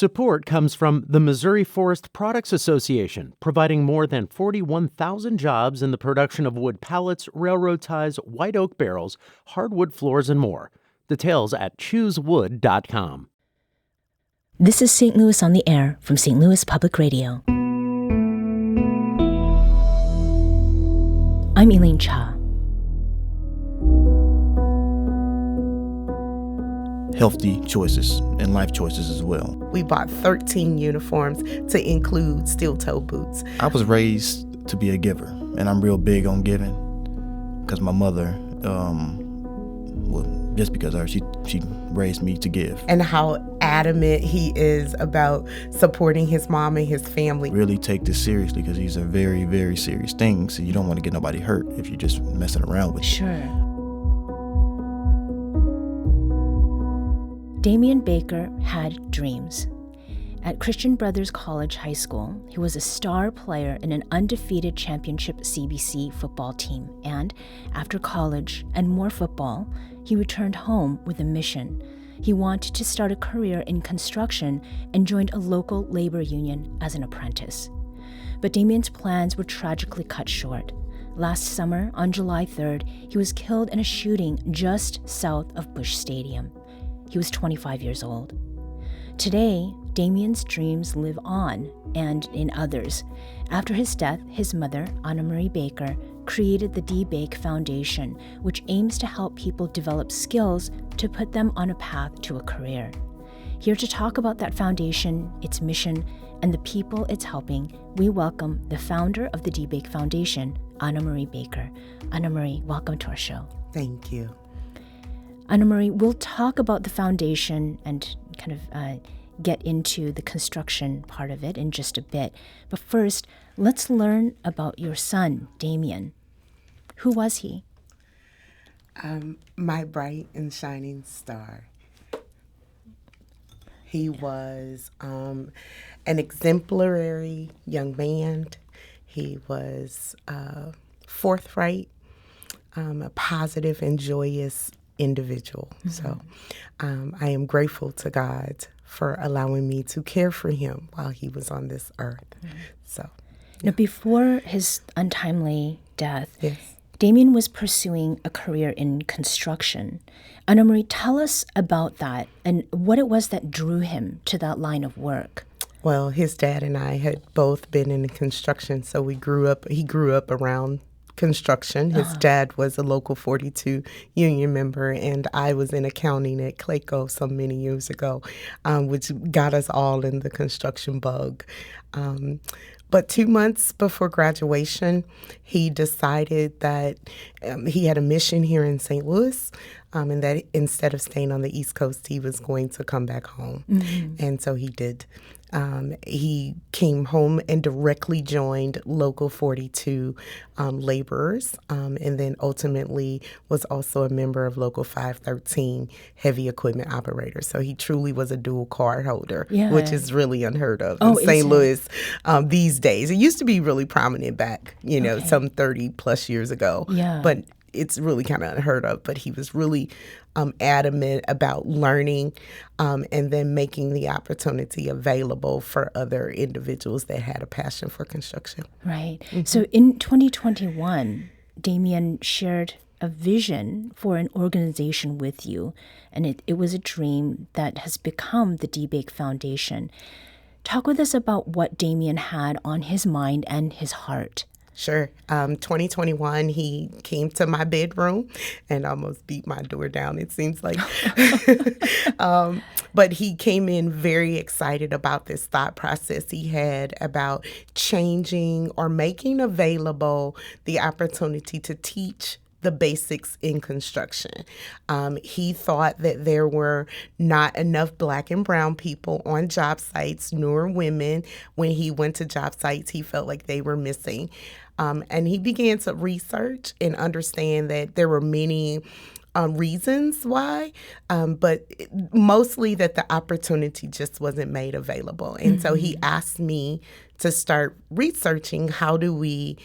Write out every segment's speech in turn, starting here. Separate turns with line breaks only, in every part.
Support comes from the Missouri Forest Products Association, providing more than 41,000 jobs in the production of wood pallets, railroad ties, white oak barrels, hardwood floors, and more. Details at choosewood.com.
This is St. Louis on the Air from St. Louis Public Radio. I'm Elaine Cha.
Healthy choices and life choices as well.
We bought 13 uniforms to include steel-toe boots.
I was raised to be a giver, and I'm real big on giving because my mother, just because of her, she raised me to give.
And how adamant he is about supporting his mom and his family.
Really take this seriously because these are very, very serious things, and you don't want to get nobody hurt if you're just messing around with it.
Sure. Damion Baker had dreams. At Christian Brothers College High School, he was a star player in an undefeated championship CBC football team. And after college and more football, he returned home with a mission. He wanted to start a career in construction and joined a local labor union as an apprentice. But Damion's plans were tragically cut short. Last summer, on July 3rd, he was killed in a shooting just south of Busch Stadium. He was 25 years old. Today, Damion's dreams live on and in others. After his death, his mother, Anna Marie Baker, created the D. Bake Foundation, which aims to help people develop skills to put them on a path to a career. Here to talk about that foundation, its mission, and the people it's helping, we welcome the founder of the D. Bake Foundation, Anna Marie Baker. Anna Marie, welcome to our show.
Thank you.
Anna Marie, we'll talk about the foundation and kind of get into the construction part of it in just a bit. But first, let's learn about your son, Damion. Who was he?
My bright and shining star. He was an exemplary young man. He was forthright, a positive and joyous individual. Mm-hmm. So I am grateful to God for allowing me to care for him while he was on this earth. Mm-hmm. So,
yeah. Now, before his untimely death,
yes,
Damion was pursuing a career in construction. Anna Marie, tell us about that and what it was that drew him to that line of work.
Well, his dad and I had both been in construction, so he grew up around construction. His dad was a local 42 union member, and I was in accounting at Clayco some many years ago, which got us all in the construction bug. But 2 months before graduation, he decided that he had a mission here in St. Louis, and that instead of staying on the East Coast, he was going to come back home. Mm-hmm. And so he did. He came home and directly joined Local 42 laborers, and then ultimately was also a member of Local 513 heavy equipment operators. So he truly was a dual card holder, which is really unheard of in St. Louis these days. It used to be really prominent back, some 30 plus years ago. Yeah. But it's really kind of unheard of. But he was really adamant about learning and then making the opportunity available for other individuals that had a passion for construction.
Right. Mm-hmm. So in 2021, Damion shared a vision for an organization with you, and it was a dream that has become the D. Bake Foundation. Talk with us about what Damion had on his mind and his heart.
Sure. 2021, he came to my bedroom and almost beat my door down, it seems like. But he came in very excited about this thought process he had about changing or making available the opportunity to teach the basics in construction. He thought that there were not enough Black and brown people on job sites, nor women. When he went to job sites, he felt like they were missing. And he began to research and understand that there were many reasons why, but mostly that the opportunity just wasn't made available. And so he asked me to start researching how do we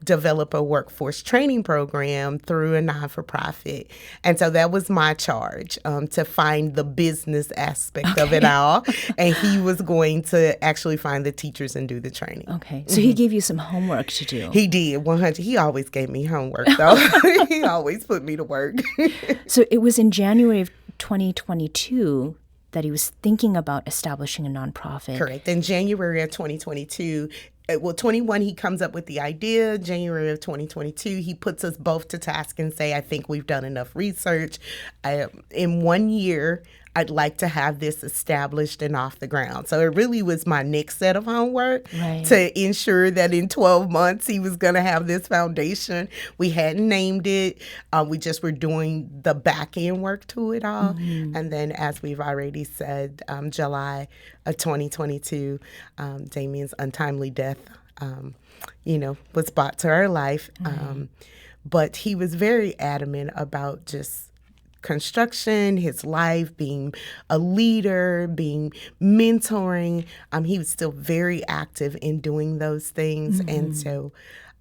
develop a workforce training program through a non-for-profit. And so that was my charge, to find the business aspect of it all. And he was going to actually find the teachers and do the training.
Okay. So he gave you some homework to do.
He did, 100. He always gave me homework, though. He always put me to work.
So it was in January of 2022 that he was thinking about establishing a nonprofit.
Correct. In January of 2022, 21, he comes up with the idea. January of 2022, he puts us both to task and say, I think we've done enough research. In 1 year, I'd like to have this established and off the ground. So it really was my next set of homework to ensure that in 12 months he was going to have this foundation. We hadn't named it. We just were doing the back end work to it all. And then, as we've already said, July of 2022, Damion's untimely death, was brought to our life. But he was very adamant about just construction, his life, being a leader, being mentoring. He was still very active in doing those things. And so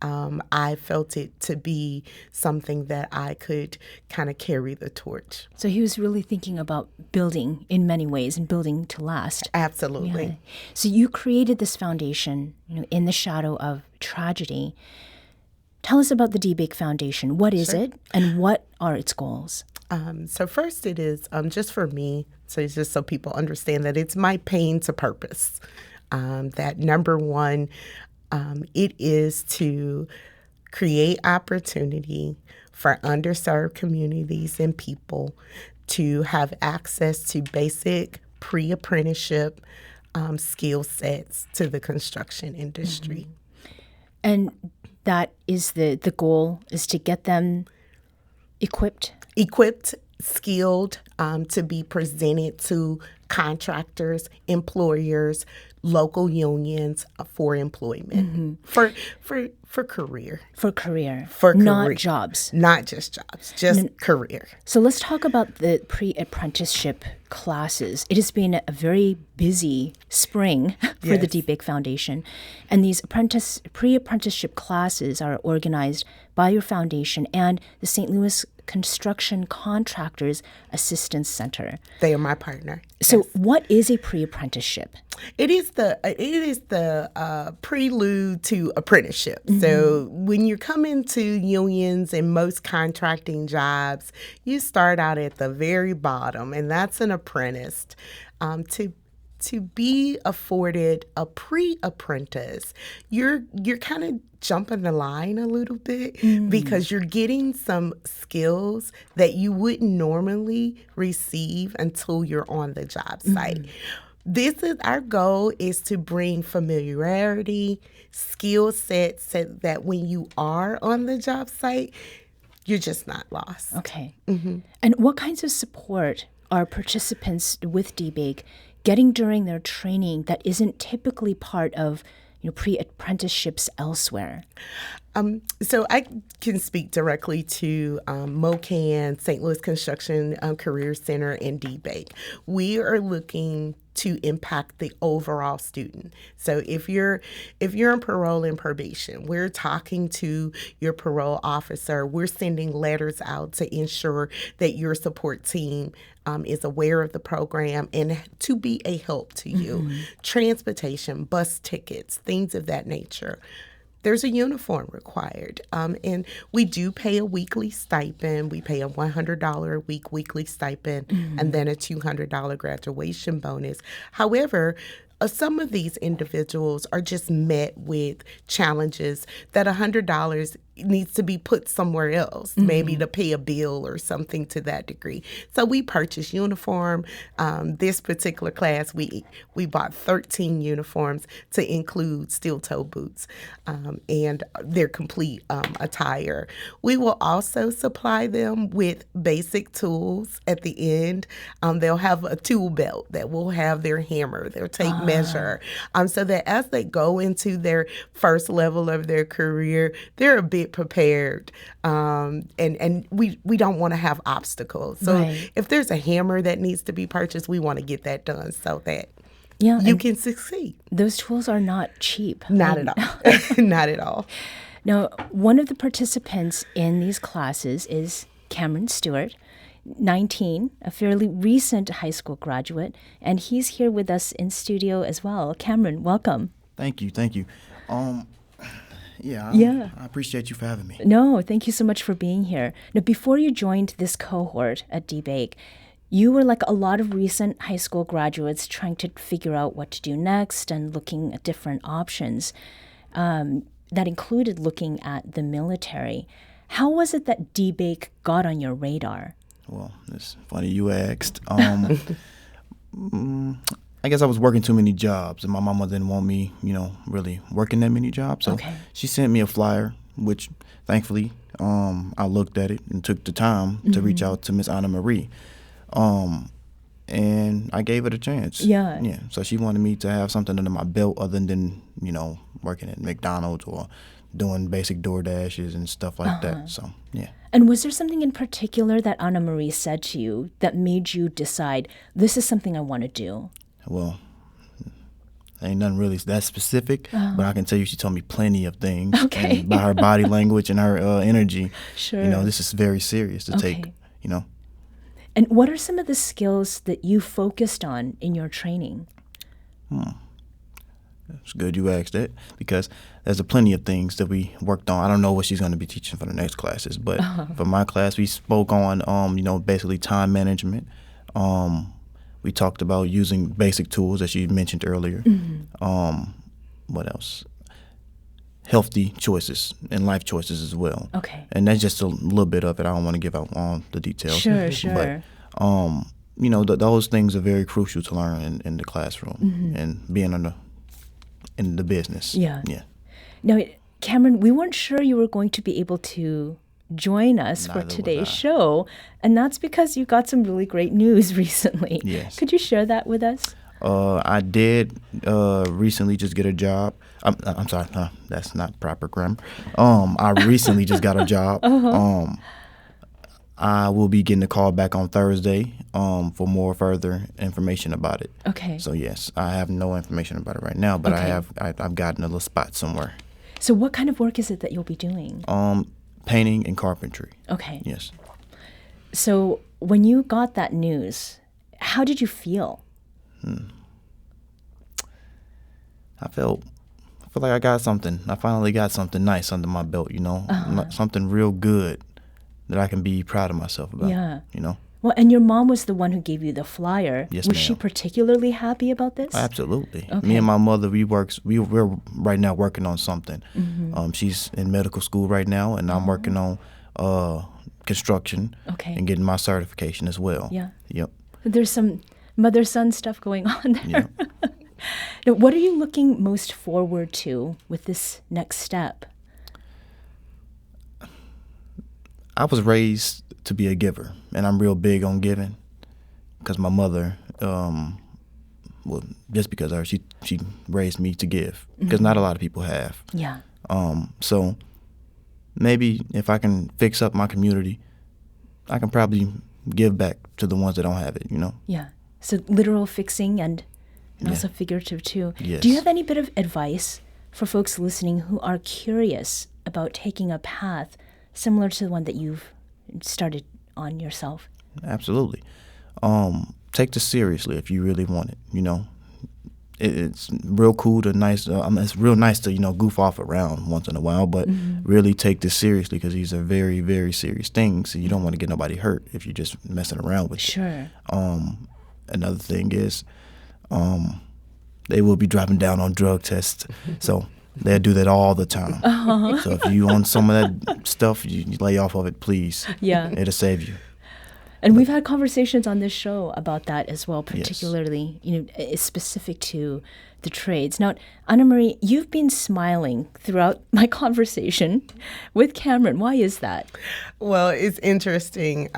I felt it to be something that I could kind of carry the torch.
So he was really thinking about building in many ways and building to last.
Absolutely.
Yeah. So you created this foundation, in the shadow of tragedy. Tell us about the D-Bake Foundation. What is it, and what are its goals?
So first it is, just for me, so it's just so people understand that it's my pain to purpose. That number one, it is to create opportunity for underserved communities and people to have access to basic pre-apprenticeship skill sets to the construction industry.
And that is the goal, is to get them equipped, skilled,
to be presented to contractors, employers, local unions for employment, for career.
For career.
For career.
Not jobs.
Not just jobs, just career.
So let's talk about the pre-apprenticeship classes. It has been a very busy spring for the D-Bake Foundation. And these pre-apprenticeship classes are organized by your foundation and the St. Louis Construction Contractors Assistance Center.
They are my partner.
So what is a pre-apprenticeship?
It is the prelude to apprenticeship. So when you come into unions and most contracting jobs, you start out at the very bottom, and that's an apprentice. To be afforded a pre-apprentice, you're kind of jumping the line a little bit because you're getting some skills that you wouldn't normally receive until you're on the job site. This is our goal, is to bring familiarity, skill sets, so that when you are on the job site, you're just not lost.
Okay. And what kinds of support are participants with D-Bake getting during their training that isn't typically part of pre-apprenticeships elsewhere?
So I can speak directly to MOCAN, St. Louis Construction Career Center, and D-Bake. We are looking to impact the overall student. So if you're in parole and probation, we're talking to your parole officer. We're sending letters out to ensure that your support team is aware of the program and to be a help to you. Transportation, bus tickets, things of that nature. There's a uniform required, and we do pay a weekly stipend. We pay a $100 a week weekly stipend, and then a $200 graduation bonus. However, some of these individuals are just met with challenges that $100 needs to be put somewhere else, maybe to pay a bill or something to that degree. So we purchase uniform. This particular class, we bought 13 uniforms to include steel-toe boots and their complete attire. We will also supply them with basic tools at the end. They'll have a tool belt that will have their hammer, their tape measure, so that as they go into their first level of their career, they're a bit prepared, and we don't want to have obstacles. So if there's a hammer that needs to be purchased, we want to get that done so that you can succeed.
Those tools are not cheap.
Not at all. Not at all.
Now, one of the participants in these classes is Cameron Stewart, 19, a fairly recent high school graduate, and he's here with us in studio as well. Cameron, welcome.
Thank you.
Yeah.
I appreciate you for having me.
No, thank you so much for being here. Now, before you joined this cohort at DBake, you were like a lot of recent high school graduates trying to figure out what to do next and looking at different options. That included looking at the military. How was it that DBake got on your radar?
Well, it's funny you asked. I guess I was working too many jobs, and my mama didn't want me, really working that many jobs. So she sent me a flyer, which thankfully I looked at it and took the time to reach out to Miss Anna Marie. And I gave it a chance.
Yeah.
So she wanted me to have something under my belt other than, working at McDonald's or doing basic DoorDashes and stuff like that. So, yeah.
And was there something in particular that Anna Marie said to you that made you decide, this is something I want to do?
Well, ain't nothing really that specific, but I can tell you she told me plenty of things.
Okay.
And by her body language and her energy,
Sure.
this is very serious to take,
And what are some of the skills that you focused on in your training?
It's good you asked that because there's a plenty of things that we worked on. I don't know what she's going to be teaching for the next classes, but for my class, we spoke on, basically time management. We talked about using basic tools, as you mentioned earlier. What else? Healthy choices and life choices as well.
Okay.
And that's just a little bit of it. I don't want to give out all the details.
Sure.
But, those things are very crucial to learn in the classroom and being in the business.
Yeah. Now, Cameron, we weren't sure you were going to be able to join us for today's show, and that's because you got some really great news recently.
Yes.
Could you share that with us?
I did recently just get a job. I'm sorry, that's not proper grammar. I recently just got a job. I will be getting a call back on Thursday for more further information about it.
Okay.
So yes, I have no information about it right now, but I've gotten a little spot somewhere.
So what kind of work is it that you'll be doing?
Painting and carpentry.
Okay.
Yes.
So when you got that news, how did you feel?
I feel like I got something. I finally got something nice under my belt, something real good that I can be proud of myself about.
Yeah.
Well,
and your mom was the one who gave you the flyer.
Yes,
was
ma'am.
she particularly happy about this?
Absolutely.
Okay.
Me and my mother, we're right now working on something. She's in medical school right now, and I'm working on construction and getting my certification as well.
Yeah.
Yep.
There's some mother-son stuff going on there.
Yeah.
Now, what are you looking most forward to with this next step?
I was raised to be a giver, and I'm real big on giving because my mother, just because of her, she raised me to give because not a lot of people have.
Yeah.
So maybe if I can fix up my community, I can probably give back to the ones that don't have it,
Yeah. So literal fixing and also figurative too.
Yes.
Do you have any bit of advice for folks listening who are curious about taking a path similar to the one that you've started on yourself?
Absolutely. Take this seriously if you really want it, It's real cool to it's real nice to, goof off around once in a while, but really take this seriously because these are very, very serious things. And you don't want to get nobody hurt if you're just messing around with it.
Sure.
Another thing is they will be dropping down on drug tests. So they'll do that all the time. So if you on some of that stuff, you lay off of it, please.
Yeah.
It'll save you.
And we've had conversations on this show about that as well, particularly, specific to the trades. Now, Anna Marie, you've been smiling throughout my conversation with Cameron. Why is that?
Well, it's interesting.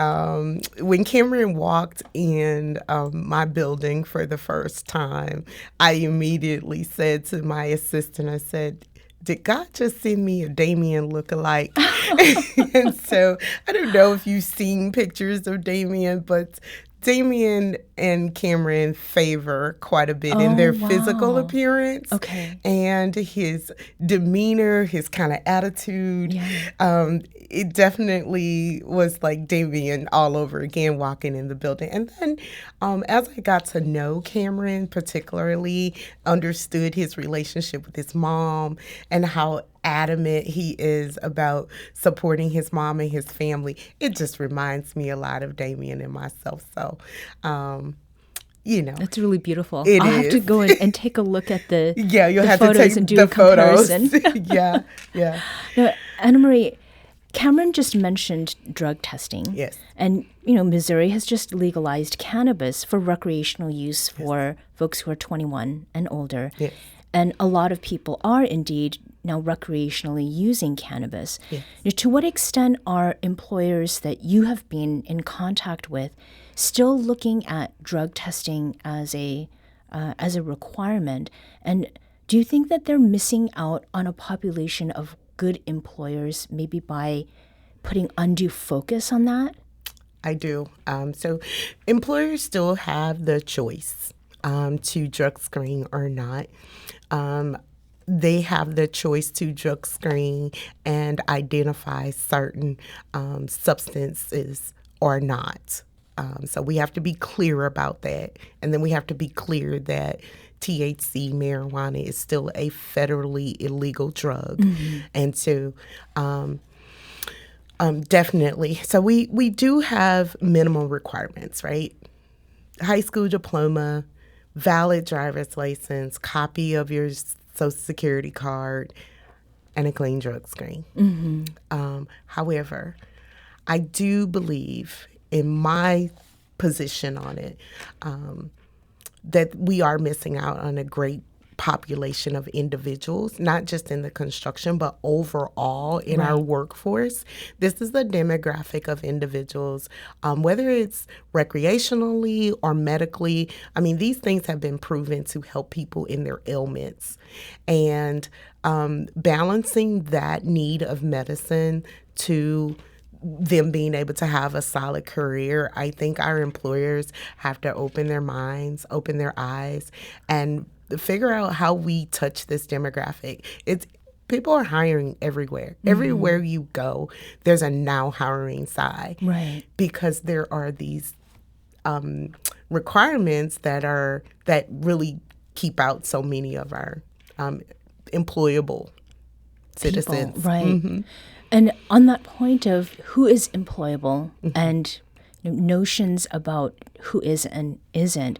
When Cameron walked in my building for the first time, I immediately said to my assistant, I said, did God just send me a Damion lookalike? And so I don't know if you've seen pictures of Damion, but Damion and Cameron favor quite a bit in their physical appearance.
Okay.
And his demeanor, his kind of attitude.
Yeah.
It definitely was like Damion all over again walking in the building. And then as I got to know Cameron, particularly understood his relationship with his mom and how adamant he is about supporting his mom and his family, it just reminds me a lot of Damion and myself. So,
That's really beautiful.
I'll
have to go in and take a look at the
you'll have
photos
to take
and do
the
a comparison.
photos. Yeah.
Now, Anna Marie, Cameron just mentioned drug testing.
Yes.
And, Missouri has just legalized cannabis for recreational use for folks who are 21 and older.
Yes.
And a lot of people are indeed now recreationally using cannabis.
Yes.
Now, to what extent are employers that you have been in contact with still looking at drug testing as a requirement? And do you think that they're missing out on a population of good employers, maybe by putting undue focus on that?
I do. So employers still have the choice to drug screen or not. They have the choice to drug screen and identify certain substances or not. So we have to be clear about that. And then we have to be clear that THC, marijuana, is still a federally illegal drug. Mm-hmm. And so definitely. So we do have minimum requirements, right? High school diploma, valid driver's license, copy of your Social Security card, and a clean drug screen. Mm-hmm. However, I do believe in my position on it that we are missing out on a great population of individuals, not just in the construction, but overall in our workforce. This is the demographic of individuals, whether it's recreationally or medically. I mean, these things have been proven to help people in their ailments. And balancing that need of medicine to them being able to have a solid career, I think our employers have to open their minds, open their eyes, and figure out how we touch this demographic. People are hiring everywhere. Mm-hmm. Everywhere you go, there's a now hiring side.
Right.
Because there are these requirements that really keep out so many of our employable citizens.
People, right.
Mm-hmm.
And on that point of who is employable and notions about who is and isn't,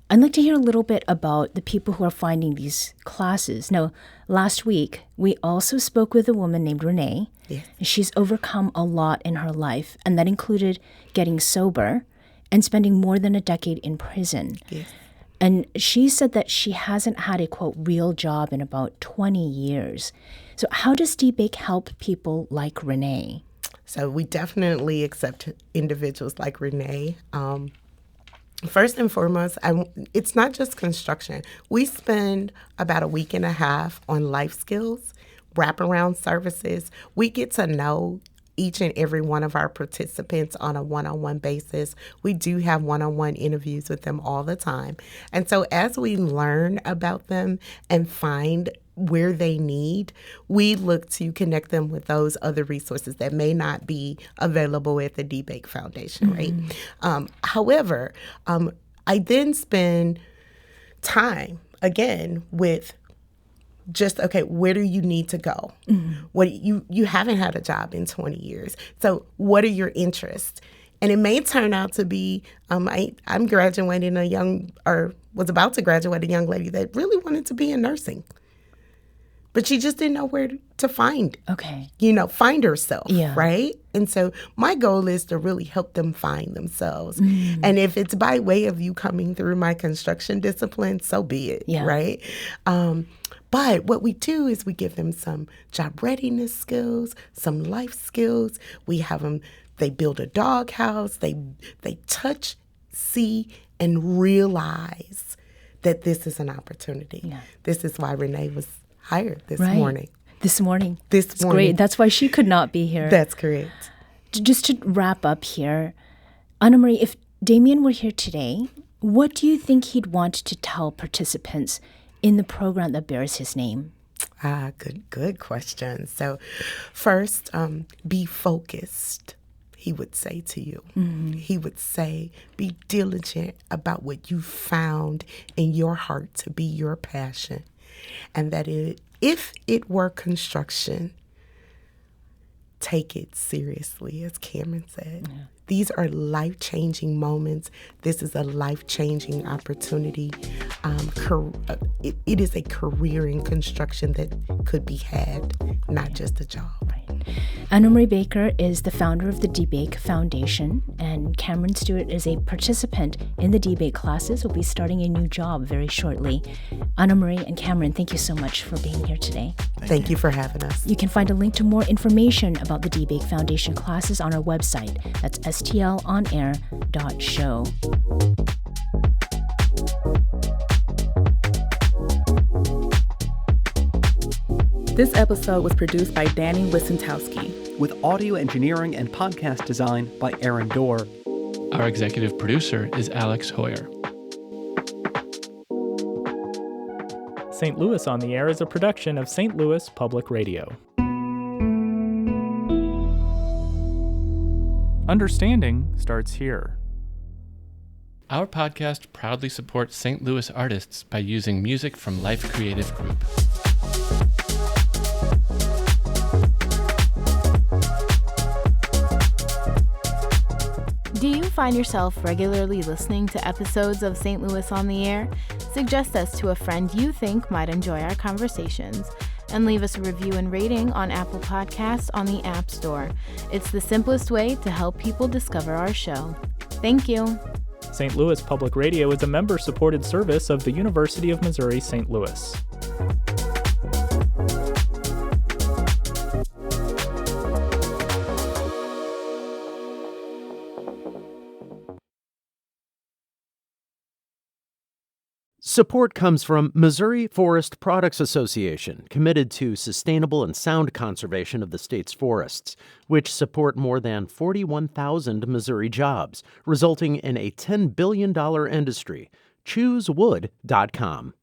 I'd like to hear a little bit about the people who are finding these classes. Now, last week, we also spoke with a woman named Renee.
Yes.
She's overcome a lot in her life, and that included getting sober and spending more than a decade in prison.
Yes.
And she said that she hasn't had a, quote, real job in about 20 years. So how does DBake help people like Renee?
So we definitely accept individuals like Renee. First and foremost, it's not just construction. We spend about a week and a half on life skills, wraparound services. We get to know each and every one of our participants on a one-on-one basis. We do have one-on-one interviews with them all the time. And so as we learn about them and find where they need, we look to connect them with those other resources that may not be available at the DBake Foundation, right? However, I then spend time, again, with just, okay, where do you need to go? What you haven't had a job in 20 years. So what are your interests? And it may turn out to be, I'm graduating was about to graduate a young lady that really wanted to be in nursing. But she just didn't know where to find herself, right? And so my goal is to really help them find themselves. And if it's by way of you coming through my construction discipline, so be it, right? But what we do is we give them some job readiness skills, some life skills. We have them, they build a doghouse, they touch, see, and realize that this is an opportunity. Yeah. This is why Renee was hired this morning.
This morning. Great. That's why she could not be here.
That's correct.
Just to wrap up here, Anna Marie, if Damion, we're here today. What do you think he'd want to tell participants in the program that bears his name?
Good question. So first, be focused, he would say to you. Mm-hmm. He would say, be diligent about what you found in your heart to be your passion. And that if it were construction, take it seriously, as Cameron said. Yeah. These are life-changing moments. This is a life-changing opportunity. It is a career in construction that could be had, not just a job.
Right. Damion Baker is the founder of the D-Bake Foundation, and Cameron Stewart is a participant in the D-Bake classes. Will be starting a new job very shortly. Damion and Cameron, thank you so much for being here today.
Thank you for having us.
You can find a link to more information about the D-Bake Foundation classes on our website. That's stlonair.show.
This episode was produced by Danny Wissentowski,
with audio engineering and podcast design by Aaron Dorr.
Our executive producer is Alex Hoyer.
St. Louis on the Air is a production of St. Louis Public Radio. Understanding starts here.
Our podcast proudly supports St. Louis artists by using music from Life Creative Group.
Do you find yourself regularly listening to episodes of St. Louis on the Air? Suggest us to a friend you think might enjoy our conversations, and leave us a review and rating on Apple Podcasts on the App Store. It's the simplest way to help people discover our show. Thank you.
St. Louis Public Radio is a member-supported service of the University of Missouri St. Louis.
Support comes from Missouri Forest Products Association, committed to sustainable and sound conservation of the state's forests, which support more than 41,000 Missouri jobs, resulting in a $10 billion industry. ChooseWood.com.